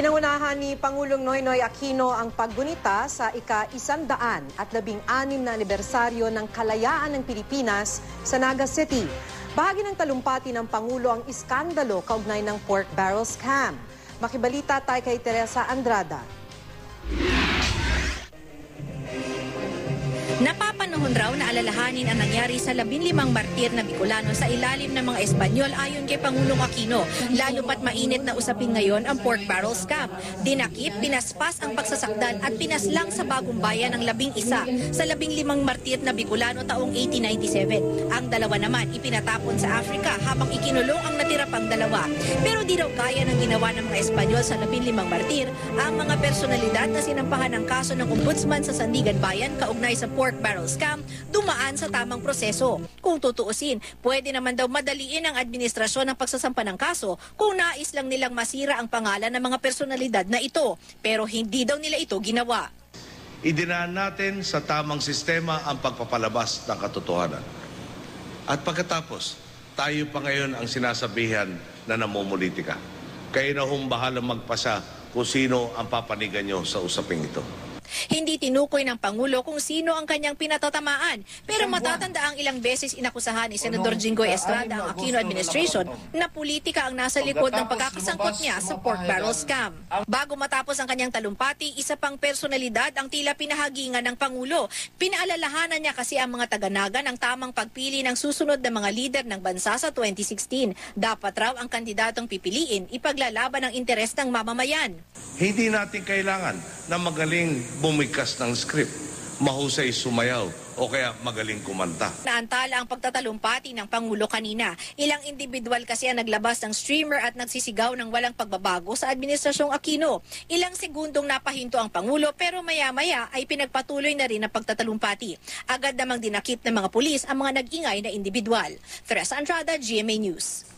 Pinangunahan ni Pangulong Noynoy Aquino ang paggunita sa ika-116 na anibersaryo ng kalayaan ng Pilipinas sa Naga City. Bahagi ng talumpati ng Pangulo ang iskandalo kaugnay ng pork barrel scam. Makibalita tayo kay Teresa Andrada. Napapanahon raw na alalahanin ang nangyari sa 15 martir na Bicolano sa ilalim ng mga Espanyol ayon kay Pangulong Aquino. Lalo pat mainit na usapin ngayon ang pork barrel scam. Dinakip, pinaspas ang pagsasakdal at pinaslang sa bagong bayan ang 11 sa 15 martir na Bicolano taong 1897. Ang dalawa naman ipinatapon sa Africa habang ikinulong ang natira pang dalawa. Pero di raw kaya ng ginawa ng mga Espanyol sa 15 martir ang mga personalidad na sinampahan ng kaso ng ombudsman sa Sandigan Bayan kaugnay sa pork barrel scam dumaan sa tamang proseso. Kung tutuusin, pwede naman daw madaliin ang administrasyon ng pagsasampa ng kaso kung nais lang nilang masira ang pangalan ng mga personalidad na ito. Pero hindi daw nila ito ginawa. Idinaan natin sa tamang sistema ang pagpapalabas ng katotohanan. At pagkatapos, tayo pa ngayon ang sinasabihan na namumulitika. Kayo na hong bahalang magpasa kung sino ang papanigan nyo sa usaping ito. Hindi tinukoy ng Pangulo kung sino ang kanyang pinatatamaan. Pero matatanda ang ilang beses inakusahan ni Senador Jinggoy Estrada ang Aquino administration na politika ang nasa likod ng pagkakasangkot niya sa pork barrel scam. Bago matapos ang kanyang talumpati, isa pang personalidad ang tila pinahagingan ng Pangulo. Pinaalalahanan niya kasi ang mga taga-Naga ng tamang pagpili ng susunod na mga lider ng bansa sa 2016. Dapat raw ang kandidatong pipiliin ipaglalaban ang interes ng mamamayan. Hindi natin kailangan na magaling bumigkas ng script, mahusay sumayaw, o kaya magaling kumanta. Naantala ang pagtatalumpati ng Pangulo kanina. Ilang individual kasi ang naglabas ng streamer at nagsisigaw ng walang pagbabago sa Administrasyong Aquino. Ilang segundong napahinto ang Pangulo pero maya-maya ay pinagpatuloy na rin ang pagtatalumpati. Agad namang dinakip ng mga pulis ang mga nag-ingay na individual. Teresa Andrada, GMA News.